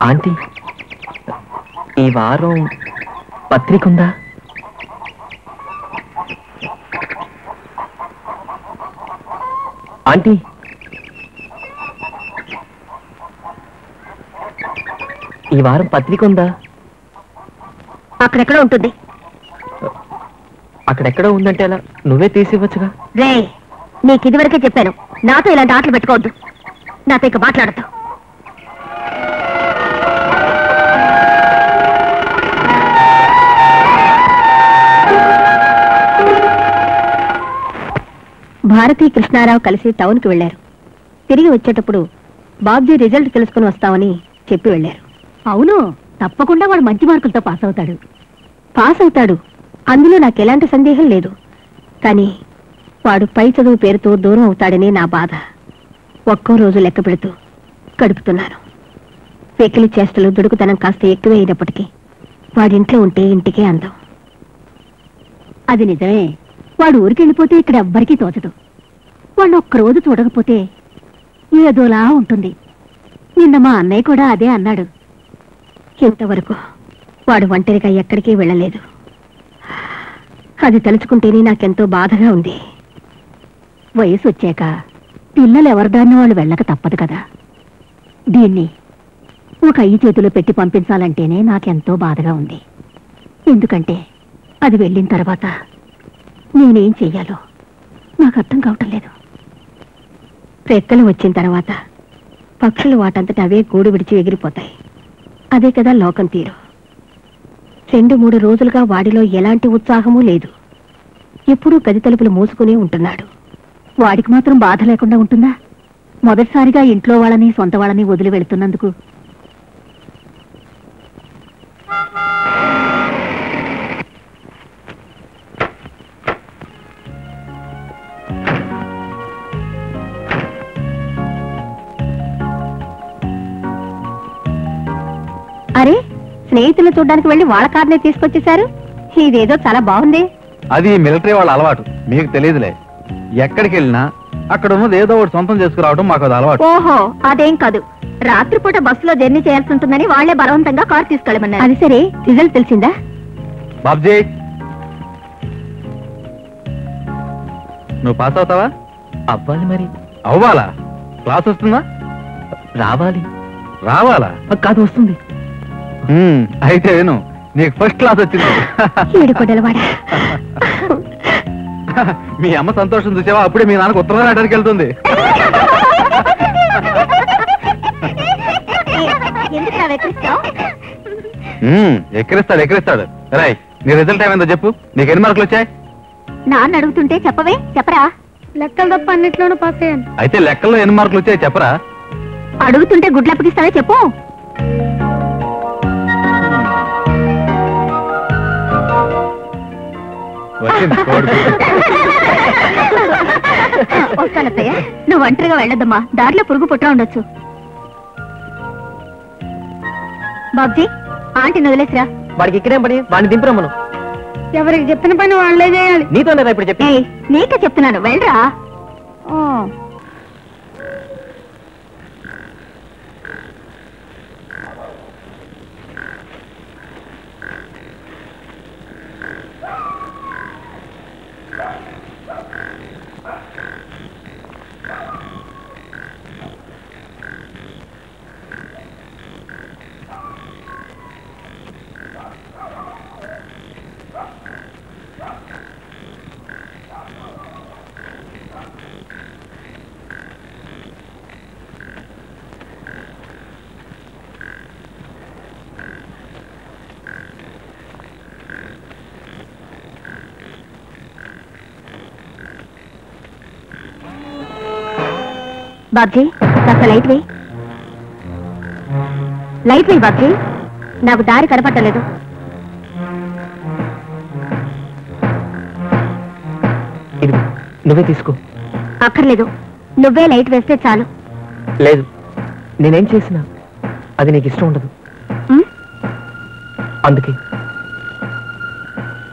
Aunty, ఈ వారం పత్రిక ఉందా? ఆంటీ, ఈ వారం పత్రిక ఉందా? అక్కడెక్కడ ఉంటుంది. అక్కడెక్కడో ఉందంటే అలా నువ్వే తీసివ్వచ్చుగా. రే, నీకు ఇదివరకే చెప్పాను, నాతో ఇలాంటి ఆటలు పెట్టుకోవద్దు. నాతో ఇక మాట్లాడద్దు. భారతీ కృష్ణారావు కలిసి టౌన్కి వెళ్లారు. తిరిగి వచ్చేటప్పుడు బాబ్జీ రిజల్ట్ తెలుసుకుని వస్తామని చెప్పి వెళ్లారు. అవును, తప్పకుండా వాడు మంచి మార్కులతో పాస్ అవుతాడు. అందులో నాకెలాంటి సందేహం లేదు. కానీ వాడు పై చదువు పేరుతో దూరం అవుతాడని నా బాధ. ఒక్కో రోజు లెక్క పెడుతూ గడుపుతున్నాను. వెకిలి చేష్టలు, దుడుకుతనం కాస్త ఎక్కువే అయినప్పటికీ వాడింట్లో ఉంటే ఇంటికే అందం. అది నిజమే. వాడు ఊరికెళ్ళిపోతే ఇక్కడ ఎవ్వరికీ తోచదు. వాడు ఒక్కరోజు చూడకపోతే ఏదోలా ఉంటుంది. నిన్న మా అన్నయ్య కూడా అదే అన్నాడు. ఇంతవరకు వాడు ఒంటరిగా ఎక్కడికి వెళ్ళలేదు. అది తలుచుకుంటేనే నాకెంతో బాధగా ఉంది. వయసు వచ్చాక పిల్లలు ఎవరిదాన్ని వాళ్ళు వెళ్ళక తప్పదు కదా. దీన్ని ఒక అయ్యి చేతిలో పెట్టి పంపించాలంటేనే నాకెంతో బాధగా ఉంది. ఎందుకంటే అది వెళ్ళిన తర్వాత నేనేం చెయ్యాలో నాకు అర్థం కావటం లేదు. రెక్కలు వచ్చిన తర్వాత పక్షులు వాటంతట అవే గూడు విడిచి ఎగిరిపోతాయి. అదే కదా లోకం తీరు. 2-3 రోజులుగా వాడిలో ఎలాంటి ఉత్సాహమూ లేదు. ఎప్పుడూ గది తలుపులు మూసుకునే ఉంటున్నాడు. వాడికి మాత్రం బాధ లేకుండా ఉంటుందా? మొదటిసారిగా ఇంట్లో వాళ్ళని, సొంత వాళ్ళని వదిలి వెళుతున్నందుకు. అరే, స్నేహితులు చూడడానికి వెళ్ళి వాళ్ళ కార్నే తీసుకొచ్చేశారు. ఇదేదో చాలా బాగుంది. అది మిలిటరీ వాళ్ళ అలవాటు, మీకు తెలియదులే. ఎక్కడికి వెళ్ళినా అక్కడ ఉన్నది ఏదో ఒకటి సొంతం చేసుకురావడం మాకు అది అలవాటు. ఓహో, అదేం కాదు. రాత్రిపూట బస్సులో జర్నీ చేయాల్సి ఉంటుందని వాళ్లే బలవంతంగా కార్ తీసుకెళ్ళమన్నారు. అది సరే, రిజల్ట్ తెలిసిందా? బాబ్జీ, నువ్వు పాస్ అవుతావా? అవ్వాలి. మరి అవ్వాలా? క్లాస్ వస్తుందా? రావాలా? కాదు, వస్తుంది. అయితే నేను నీకు ఫస్ట్ క్లాస్ వచ్చింది. మీ అమ్మ సంతోషం చూసావా? అప్పుడే మీ నాన్నకు ఉత్తరం రాయడానికి వెళ్తుంది. ఎక్కిరిస్తాడు. రై, నీ రిజల్ట్ ఏమైందో చెప్పు. నీకు ఎన్ని మార్కులు వచ్చాయి? నాన్న అడుగుతుంటే చెప్పరా? లెక్కలు తప్ప అన్నిట్లోనూ పాస్ అయ్యాను. అయితే లెక్కల్లో ఎన్ని మార్కులు వచ్చాయి చెప్పరా? అడుగుతుంటే గుడ్లు అప్పగిస్తావే, చెప్పు. వస్తానత్తయ్య, నువ్వు ఒంటరిగా వెళ్ళొద్దమ్మా. దారిలో పురుగు పుట్రా ఉండొచ్చు. బాబ్జీ, ఆంటీని వదిలేసిరా. వాడికి ఇక్కడేం పని? వాడిని దింపురమ్మను. ఎవరికి చెప్పిన పని వాళ్ళే చేయాలి. నీతోనే ఇప్పుడు చెప్పి. నీకే చెప్తున్నాను, వెళ్ళరా. బాబ్జీ, కాస్త లైట్ వేయి. బాబ్జీ, నాకు దారి కనపట్టలేదు. నువ్వే తీసుకో. అక్కర్లేదు, నువ్వే లైట్ వేస్తే చాలు. లేదు, నేనేం చేసినా అది నీకు ఇష్టం ఉండదు. అందుకే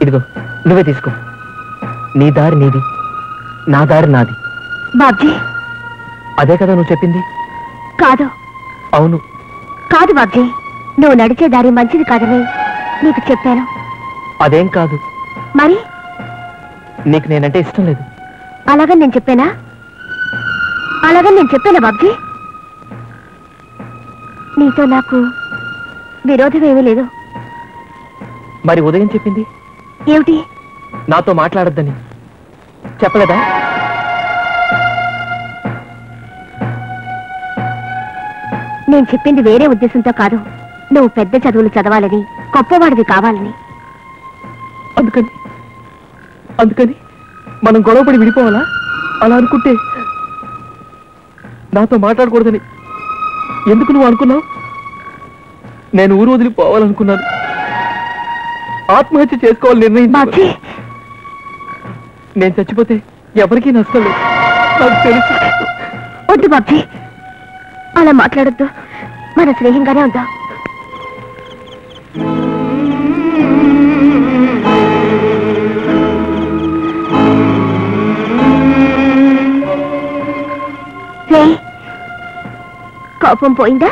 ఇదిగో, నువ్వే తీసుకో. నీ దారి నీది, నా దారి నాది. బాబ్జీ, అదే కదా నువ్వు చెప్పింది? కాదు. అవును. కాదు బాబ్జీ, నువ్వు నడిచే దారి మంచిది కాదని నీకు చెప్పాను. అదేం కాదు. మరి నీకు నేనంటే ఇష్టం లేదు. అలాగని నేను చెప్పానా? బాబ్జీ, నీతో నాకు విరోధం ఏమీ లేదు. మరి ఉదయం చెప్పింది ఏమిటి? నాతో మాట్లాడొద్దని చెప్పలేదా? నేను చెప్పింది వేరే ఉద్దేశంతో కాదు. నువ్వు పెద్ద చదువులు చదవాలని, గొప్పవాడివి కావాలని. అందుకని మనం గొడవపడి విడిపోవాలా? అలా అనుకుంటే నాతో మాట్లాడకూడదని ఎందుకు నువ్వు అనుకున్నావు? నేను ఊరు వదిలిపోవాలనుకున్నాను. ఆత్మహత్య చేసుకోవాలని నిర్ణయించాను. నేను చచ్చిపోతే ఎవరికీ నష్టం లేదు, నాకు తెలుసు. వద్దు బాబ్జీ, అలా మాట్లాడొద్దు. మన స్నేహంగానే ఉందా? కోపం పోయిందా?